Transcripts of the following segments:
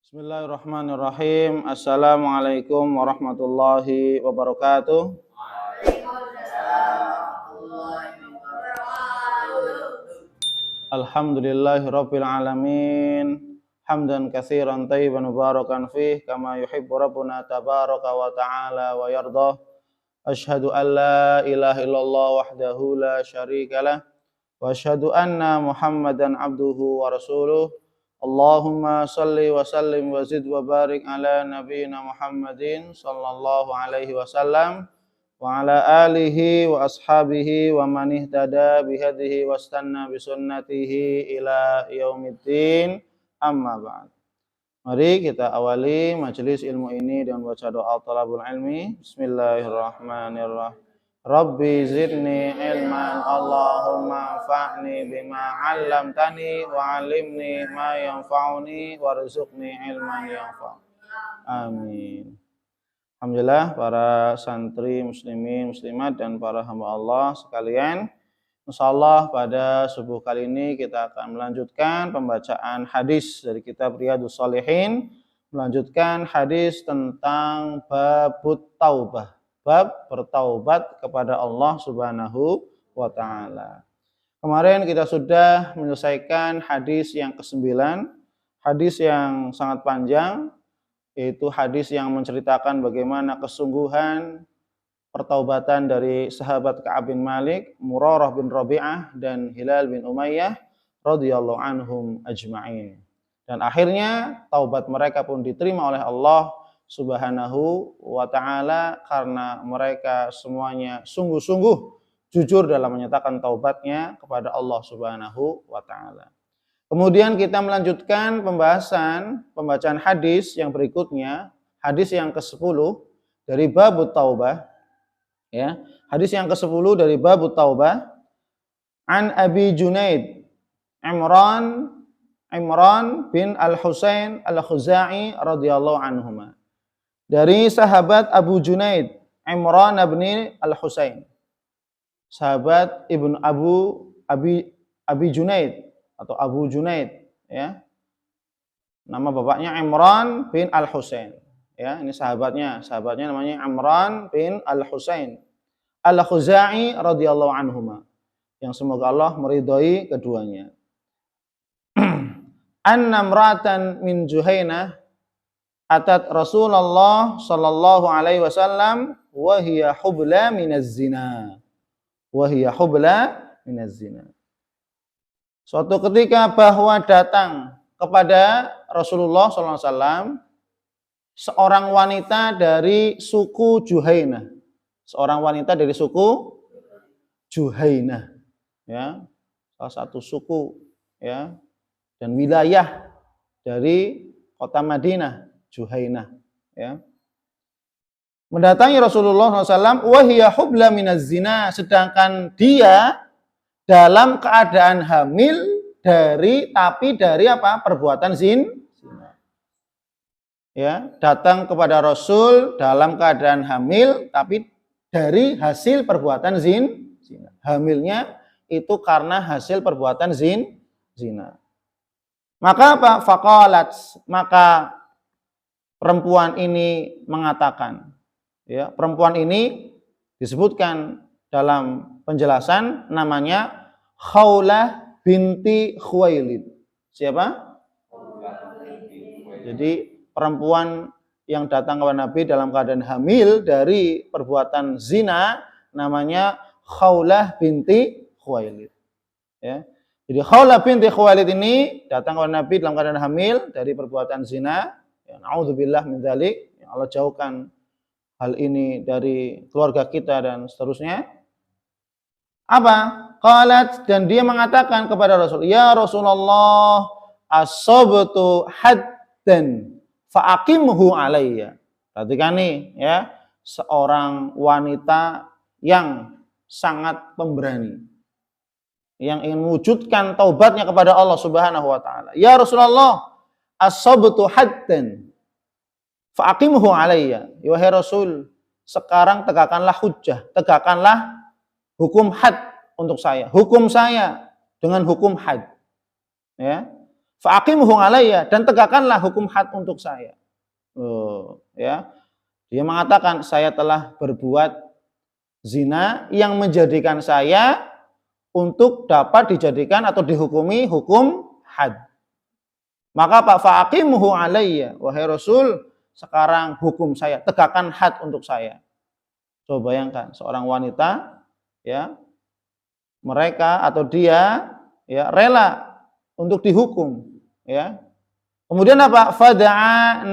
Bismillahirrahmanirrahim. Assalamualaikum warahmatullahi wabarakatuh. Alhamdulillahirabbil alamin. Hamdan katsiran thayyiban mubarakan fih kama yuhibbu rabbuna tabaraka wa ta'ala wa yardah. Asyhadu an la ilaha illallah wahdahu la syarikalah wa asyhadu anna Muhammadan abduhu wa rasuluh. Allahumma salli wa sallim wa zid wa barik ala nabiyyina Muhammadin sallallahu alaihi wasallam wa ala alihi wa ashabihi wa man ihtada bihadihi wastanna bisunnatihi ila yaumiddin, amma ba'd. Mari kita awali majelis ilmu ini dengan baca doa talabul ilmi. Bismillahirrahmanirrahim. Rabbi zidni ilman, Allahumma anfa'ni bima 'allamtani wa 'allimni ma yanfa'uni warzuqni ilman yanfa'uni. Amin. Alhamdulillah para santri muslimin muslimat dan para hamba Allah sekalian, insyaallah pada subuh kali ini kita akan melanjutkan pembacaan hadis dari kitab Riyadhus Shalihin, melanjutkan hadis tentang babut taubah. Bab bertaubat kepada Allah Subhanahu wa taala. Kemarin kita sudah menyelesaikan hadis yang ke-9, hadis yang sangat panjang, yaitu hadis yang menceritakan bagaimana kesungguhan pertaubatan dari sahabat Ka'ab bin Malik, Murarah bin Rabi'ah dan Hilal bin Umayyah radhiyallahu anhum ajma'in. Dan akhirnya taubat mereka pun diterima oleh Allah Subhanahu wa ta'ala karena mereka semuanya sungguh-sungguh jujur dalam menyatakan taubatnya kepada Allah Subhanahu wa ta'ala. Kemudian kita melanjutkan pembacaan hadis yang berikutnya, hadis yang ke-10 dari babut taubah. Ya, hadis yang ke-10 dari babut taubah. An Abi Junaid Imran bin Al-Husain Al-Khuzai radhiyallahu anhuma. Dari sahabat Abu Junaid, Imran bin Al-Husain. Sahabat Ibnu Abi Junaid atau Abu Junaid, ya. Nama bapaknya Imran bin Al-Husain, ya. Ini sahabatnya namanya Imran bin Al-Husain Al-Khuzai radhiyallahu anhuma. Yang semoga Allah meridhai keduanya. Anna imra'atan min Juhainah atat Rasulullah sallallahu alaihi wasallam wa hiya hubla minaz zina. Suatu ketika bahwa datang kepada Rasulullah sallallahu alaihi wasallam seorang wanita dari suku Juhainah. Seorang wanita dari suku Juhainah, ya. Salah satu suku, ya, dan wilayah dari kota Madinah, Juhainah, ya. Mendatangi Rasulullah SAW, wahiyya hubla minaz zina, sedangkan dia dalam keadaan hamil dari apa? Perbuatan zina. Ya, datang kepada Rasul dalam keadaan hamil tapi dari hasil perbuatan zina. Hamilnya itu karena hasil perbuatan zina. Maka apa? Faqalat, maka perempuan ini mengatakan, ya, perempuan ini disebutkan dalam penjelasan namanya Khawlah binti Khuwailid. Siapa? Jadi perempuan yang datang kepada Nabi dalam keadaan hamil dari perbuatan zina namanya Khawlah binti Khuwailid. Ya. Jadi Khawlah binti Khuwailid ini datang kepada Nabi dalam keadaan hamil dari perbuatan zina. Ya, na'udzubillah min dzalik. Ya, Allah jauhkan hal ini dari keluarga kita dan seterusnya. Apa? Qalat, dan dia mengatakan kepada Rasul, ya Rasulullah, asabtu haddan fa'aqimhu alayya. Perhatikan nih, ya, seorang wanita yang sangat pemberani, yang ingin mewujudkan taubatnya kepada Allah Subhanahu wa taala. Ya Rasulullah, asabtu haddan fa'aqimhu alayya. Ya wahai Rasul, sekarang tegakkanlah hujjah, tegakkanlah hukum had untuk saya. Hukum saya dengan hukum had. Ya. Fa'aqimhu alayya, dan tegakkanlah hukum had untuk saya. Ya. Dia mengatakan, saya telah berbuat zina yang menjadikan saya untuk dapat dijadikan atau dihukumi hukum had. Maka Pak fa'aqimhu alayya, wahai Rasul, sekarang hukum saya, tegakkan had untuk saya. Coba bayangkan seorang wanita, ya, mereka atau dia, ya, rela untuk dihukum, ya. Kemudian apa? Fada'a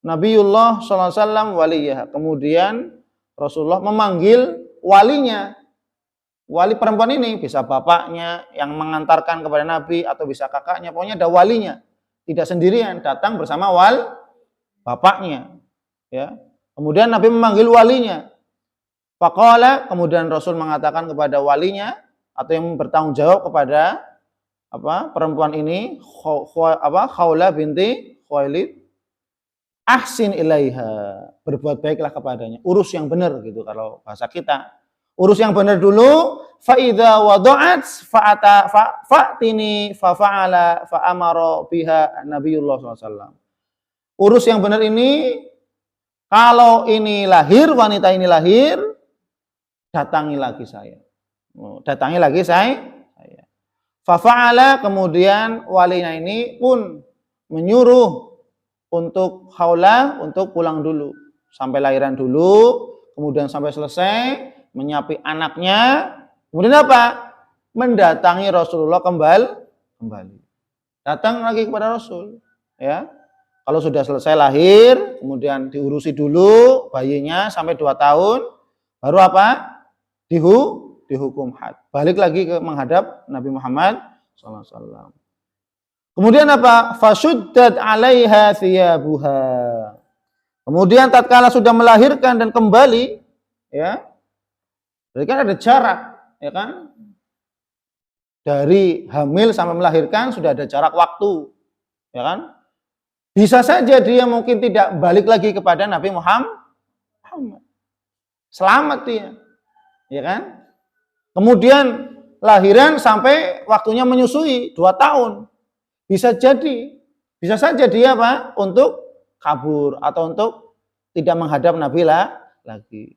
Nabiullah sallallahu alaihi wasallam waliyah. Kemudian Rasulullah memanggil walinya. Wali perempuan ini bisa bapaknya yang mengantarkan kepada Nabi atau bisa kakaknya, pokoknya ada walinya. Tidak sendirian, datang bersama bapaknya. Ya. Kemudian Nabi memanggil walinya. Faqala, kemudian Rasul mengatakan kepada walinya atau yang bertanggung jawab kepada perempuan ini, Khawlah binti Khuwailid, ahsin ilaiha, berbuat baiklah kepadanya, urus yang benar gitu kalau bahasa kita. Urus yang benar dulu, fa idza wada'at fa'tini fa fa'ala fa amara biha Nabiullah SAW. Urus yang benar ini, kalau ini lahir, wanita ini lahir, datangi lagi saya. Datangi lagi saya. Fa fa'ala, kemudian walinya ini pun menyuruh untuk Khawlah untuk pulang dulu, sampai lahiran dulu, kemudian sampai selesai menyapi anaknya, kemudian apa? Mendatangi Rasulullah kembali. Datang lagi kepada Rasul, ya. Kalau sudah selesai lahir, kemudian diurusi dulu bayinya sampai 2 tahun, baru apa? Dihukum had. Balik lagi ke menghadap Nabi Muhammad SAW. Kemudian apa? Fasuddat 'alaiha thiyabuha. Kemudian tatkala sudah melahirkan dan kembali, ya. Berarti kan ada jarak, ya kan? Dari hamil sampai melahirkan sudah ada jarak waktu, ya kan? Bisa saja dia mungkin tidak balik lagi kepada Nabi Muhammad. Selamat dia, ya kan? Kemudian lahiran sampai waktunya menyusui 2 tahun. Bisa saja dia apa? Untuk kabur atau untuk tidak menghadap Nabi lagi.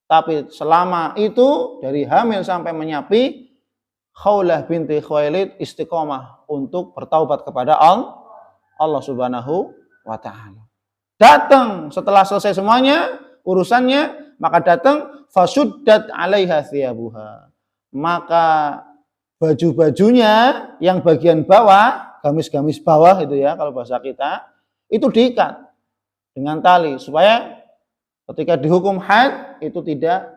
Tapi selama itu dari hamil sampai menyapi, Khawlah binti Khuwailid istiqomah untuk bertaubat kepada Allah Subhanahu wa taala. Datang setelah selesai semuanya urusannya, maka datang fasuddat 'alaiha thiyabuha. Maka baju-bajunya yang bagian bawah, gamis-gamis bawah itu ya kalau bahasa kita, itu diikat dengan tali supaya ketika dihukum had itu tidak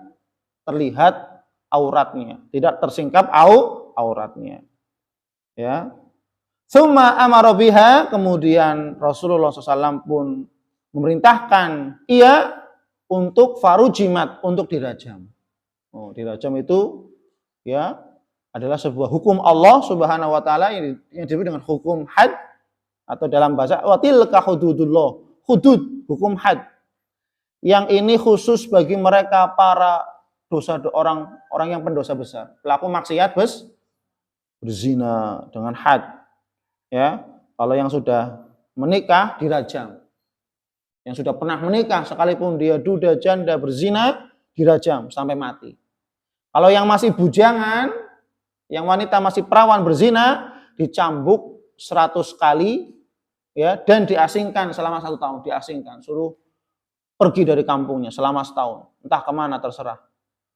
terlihat auratnya, tidak tersingkap auratnya. Ya. Tsumma amara biha, kemudian Rasulullah SAW pun memerintahkan ia untuk farujimat, untuk dirajam. Dirajam itu ya adalah sebuah hukum Allah Subhanahu wa taala yang disebut dengan hukum had atau dalam bahasa wa tilka hududullah, hudud, hukum had. Yang ini khusus bagi mereka para orang yang pendosa besar, pelaku maksiat berzina dengan had. Ya, kalau yang sudah menikah dirajam. Yang sudah pernah menikah sekalipun dia duda janda berzina dirajam sampai mati. Kalau yang masih bujangan, yang wanita masih perawan berzina dicambuk 100 kali ya dan diasingkan selama 1 tahun, diasingkan, suruh pergi dari kampungnya selama setahun, entah kemana terserah,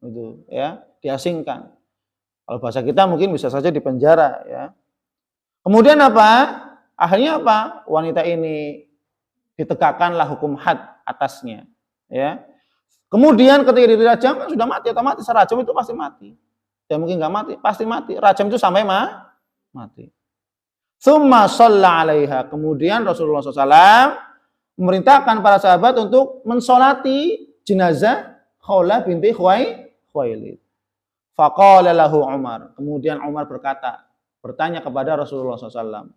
gitu ya, diasingkan. Kalau bahasa kita mungkin bisa saja dipenjara ya. Kemudian apa? Akhirnya apa? Wanita ini ditegakkanlah hukum had atasnya, ya. Kemudian ketika dirajam kan sudah mati, otomatis rajam itu pasti mati. Dan mungkin nggak mati, pasti mati. Rajam itu sampai mati. Tsumma shalla 'alaiha. Kemudian Rasulullah SAW memerintahkan para sahabat untuk mensolati jenazah Khawlah binti Khuwailid. Faqala lahu Umar. Kemudian Umar bertanya kepada Rasulullah SAW.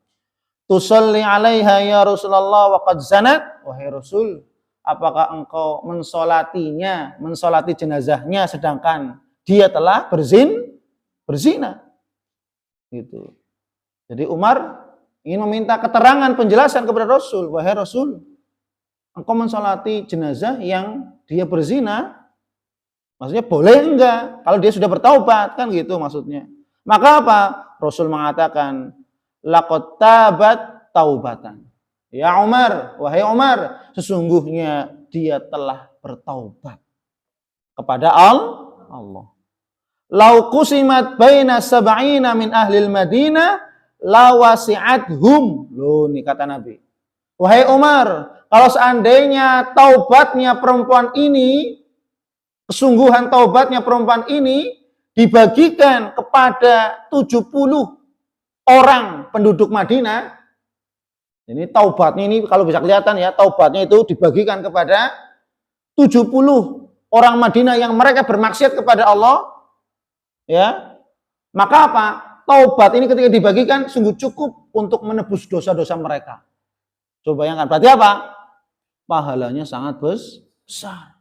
Tusalli 'alaiha ya Rasulullah wa qad zanat? Wahai Rasul, apakah engkau mensolati jenazahnya sedangkan dia telah berzina? Gitu. Jadi Umar ingin meminta keterangan penjelasan kepada Rasul. Wahai Rasul, engkau mensolati jenazah yang dia berzina, maksudnya boleh enggak? Kalau dia sudah bertaubat, kan gitu maksudnya. Maka apa? Rasul mengatakan, laqad tabat taubatan. Ya Umar, wahai Umar, sesungguhnya dia telah bertaubat kepada Allah. Lau qusimat baina sab'ina min ahlil Madinah lawasi'athum. Loh, ini kata Nabi. Wahai Umar, kalau seandainya taubatnya perempuan ini, kesungguhan taubatnya perempuan ini dibagikan kepada 70 orang penduduk Madinah. Ini taubatnya ini kalau bisa kelihatan ya, taubatnya itu dibagikan kepada 70 orang Madinah yang mereka bermaksiat kepada Allah. Ya. Maka apa? Taubat ini ketika dibagikan sungguh cukup untuk menebus dosa-dosa mereka. Coba bayangkan, berarti apa? Pahalanya sangat besar.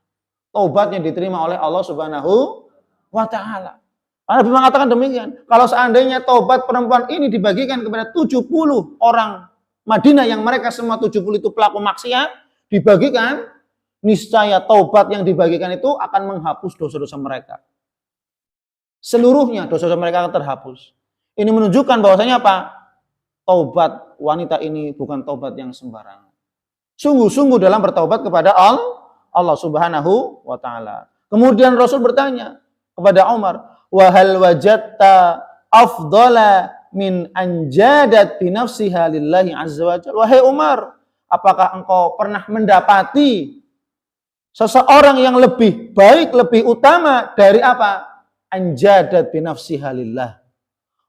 Taubatnya diterima oleh Allah Subhanahu wa Ta'ala. Nabi mengatakan demikian. Kalau seandainya taubat perempuan ini dibagikan kepada 70 orang Madinah yang mereka semua 70 itu pelaku maksiat, dibagikan, niscaya taubat yang dibagikan itu akan menghapus dosa-dosa mereka. Seluruhnya dosa-dosa mereka akan terhapus. Ini menunjukkan bahwasanya apa? Taubat wanita ini bukan taubat yang sembarangan. Sungguh-sungguh dalam bertaubat kepada Allah Subhanahu wa Ta'ala. Kemudian Rasul bertanya kepada Umar, wa hal wajadta afdala min anjadat bi nafsiha lillahi azza wa jalla. Wahai Umar, apakah engkau pernah mendapati seseorang yang lebih baik, lebih utama dari apa? Anjadat bi nafsiha lillah.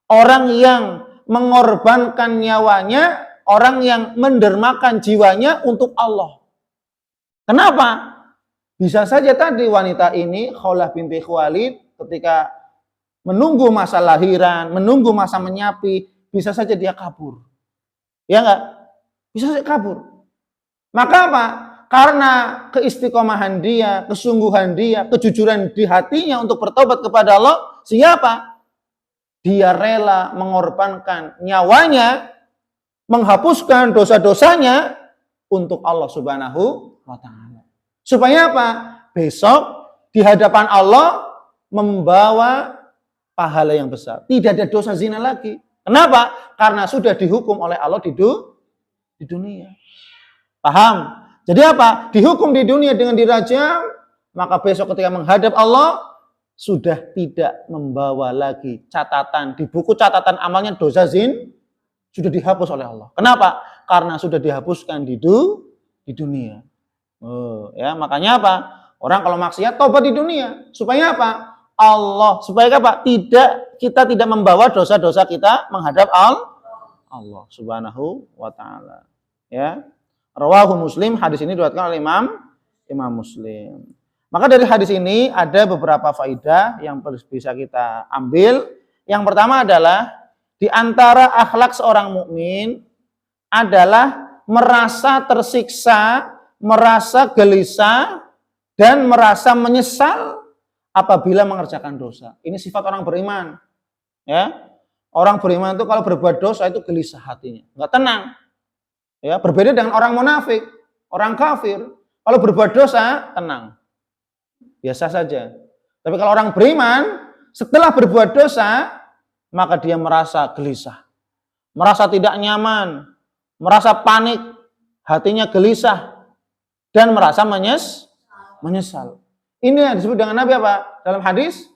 Orang yang mengorbankan nyawanya, orang yang mendermakan jiwanya untuk Allah. Kenapa? Bisa saja tadi wanita ini Khawlah binti Khuwailid ketika menunggu masa lahiran, menunggu masa menyapi, bisa saja dia kabur. Ya enggak? Bisa saja kabur. Maka apa? Karena keistiqomahan dia, kesungguhan dia, kejujuran di hatinya untuk bertobat kepada Allah, siapa? Dia rela mengorbankan nyawanya, menghapuskan dosa-dosanya untuk Allah Subhanahu wa Ta'ala. Supaya apa? Besok di hadapan Allah membawa pahala yang besar. Tidak ada dosa zina lagi. Kenapa? Karena sudah dihukum oleh Allah di dunia. Paham? Jadi apa? Dihukum di dunia dengan dirajam, maka besok ketika menghadap Allah sudah tidak membawa lagi catatan di buku catatan amalnya dosa sudah dihapus oleh Allah. Kenapa? Karena sudah dihapuskan di dunia. Ya, makanya apa? Orang kalau maksiat tobat di dunia. Supaya apa? Supaya apa? Kita tidak membawa dosa-dosa kita menghadap Allah Subhanahu wa Ta'ala. Ya. Rawahu Muslim, hadis ini diriwayatkan oleh Imam Muslim. Maka dari hadis ini ada beberapa faedah yang bisa kita ambil. Yang pertama adalah di antara akhlak seorang mukmin adalah merasa tersiksa, merasa gelisah, dan merasa menyesal apabila mengerjakan dosa. Ini sifat orang beriman. Ya, orang beriman itu kalau berbuat dosa itu gelisah hatinya, nggak tenang. Ya, berbeda dengan orang munafik, orang kafir. Kalau berbuat dosa tenang, biasa saja. Tapi kalau orang beriman setelah berbuat dosa maka dia merasa gelisah, merasa tidak nyaman, merasa panik, hatinya gelisah dan merasa menyesal. Ini yang disebut dengan Nabi apa? Dalam hadis,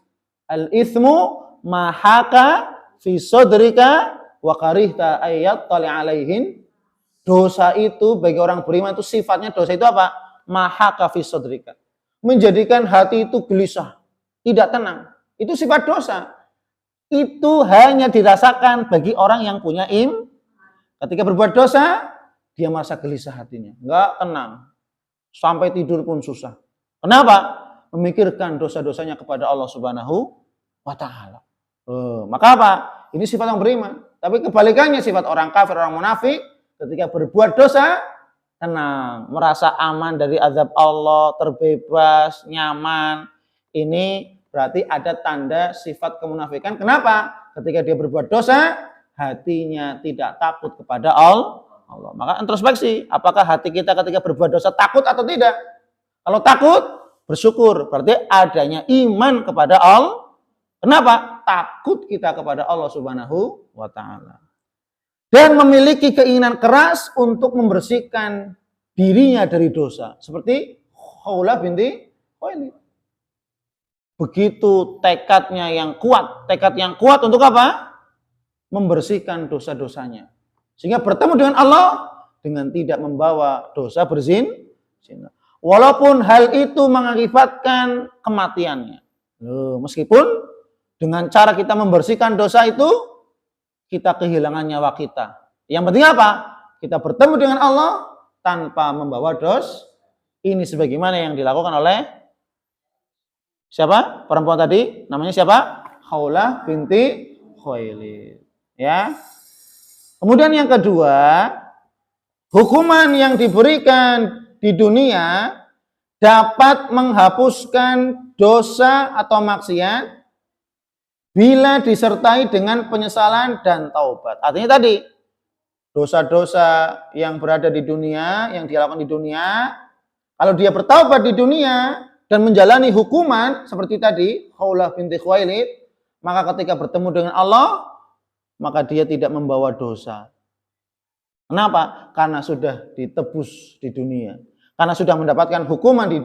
al-ithmu mahaka fi sodrika wa karihta ayyat tali alaihin. Dosa itu bagi orang beriman itu sifatnya dosa itu apa? Mahaka fi sodrika. Menjadikan hati itu gelisah, tidak tenang. Itu sifat dosa. Itu hanya dirasakan bagi orang yang punya ketika berbuat dosa, dia merasa gelisah hatinya, enggak tenang. Sampai tidur pun susah. Kenapa? Memikirkan dosa-dosanya kepada Allah Subhanahu wa Ta'ala. Maka apa? Ini sifat orang beriman. Tapi kebalikannya sifat orang kafir, orang munafik, ketika berbuat dosa, tenang, merasa aman dari azab Allah, terbebas, nyaman. Ini berarti ada tanda sifat kemunafikan. Kenapa? Ketika dia berbuat dosa, hatinya tidak takut kepada Allah. Maka introspeksi, apakah hati kita ketika berbuat dosa takut atau tidak? Kalau takut, bersyukur, berarti adanya iman kepada Allah. Kenapa? Takut kita kepada Allah Subhanahu wa Ta'ala. Dan memiliki keinginan keras untuk membersihkan dirinya dari dosa. Seperti Khawlah binti Khuwailid. Begitu tekadnya yang kuat. Tekad yang kuat untuk apa? Membersihkan dosa-dosanya. Sehingga bertemu dengan Allah dengan tidak membawa dosa berzina. Walaupun hal itu mengakibatkan kematiannya. Meskipun dengan cara kita membersihkan dosa itu, kita kehilangan nyawa kita. Yang penting apa? Kita bertemu dengan Allah tanpa membawa dosa. Ini sebagaimana yang dilakukan oleh siapa? Perempuan tadi, namanya siapa? Khawlah binti Khuwailid. Ya. Kemudian yang kedua, hukuman yang diberikan di dunia dapat menghapuskan dosa atau maksiat bila disertai dengan penyesalan dan taubat. Artinya tadi, dosa-dosa yang berada di dunia, yang dilakukan di dunia, kalau dia bertaubat di dunia dan menjalani hukuman seperti tadi, Khawlah binti Khuwailid, maka ketika bertemu dengan Allah, maka dia tidak membawa dosa. Kenapa? Karena sudah ditebus di dunia. Karena sudah mendapatkan hukuman di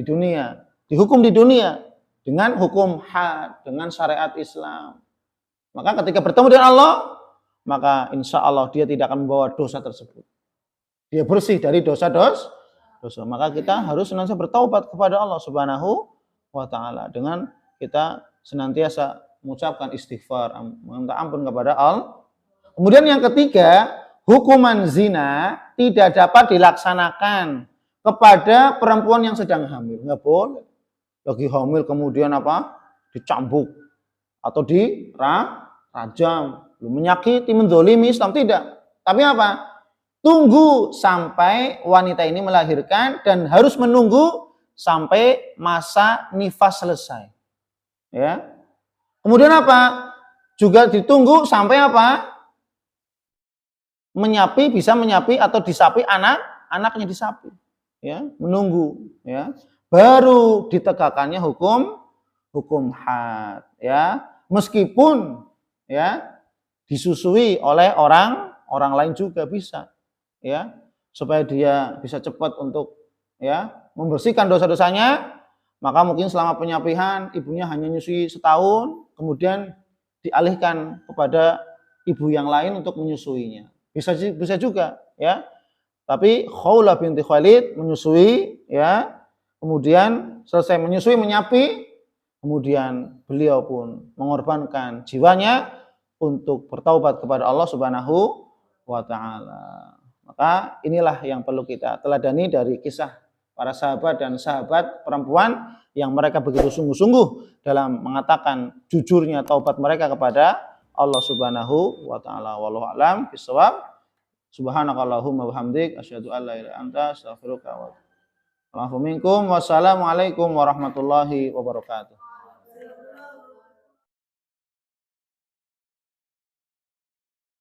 dunia. Dihukum di dunia dengan hukum had, dengan syariat Islam. Maka ketika bertemu dengan Allah, maka insya Allah dia tidak akan membawa dosa tersebut. Dia bersih dari dosa-dosa. Maka kita harus senantiasa bertaubat kepada Allah Subhanahu wa Ta'ala dengan kita senantiasa mengucapkan istighfar, minta ampun kepada Allah. Kemudian yang ketiga, hukuman zina tidak dapat dilaksanakan kepada perempuan yang sedang hamil. Nggak boleh. Lagi hamil kemudian apa? Dicambuk atau dirajam, menyakiti, menzolimi Islam, tidak. Tapi apa? Tunggu sampai wanita ini melahirkan dan harus menunggu sampai masa nifas selesai. Ya. Kemudian apa? Juga ditunggu sampai apa? Bisa menyapi atau disapi anaknya disapi. Ya, menunggu, ya. Baru ditegakkannya hukum had, ya. Meskipun ya disusui oleh orang lain juga bisa. Ya, supaya dia bisa cepat untuk ya membersihkan dosa-dosanya, maka mungkin selama penyapihan ibunya hanya nyusui setahun, kemudian dialihkan kepada ibu yang lain untuk menyusuinya. Bisa juga, ya. Tapi Khawlah binti Khuwailid menyusui, ya. Kemudian selesai menyusui, menyapi, kemudian beliau pun mengorbankan jiwanya untuk bertaubat kepada Allah Subhanahu wa Ta'ala. Maka inilah yang perlu kita teladani dari kisah para sahabat dan sahabat perempuan yang mereka begitu sungguh-sungguh dalam mengatakan jujurnya taubat mereka kepada Allah Subhanahu wa Ta'ala. Wallahu a'lam bishawab. Subhanakallahumma wabihamdik asyhadu an la ilaha illa anta astaghfiruka wa atubu ilaik. Wassalamualaikum warahmatullahi wabarakatuh.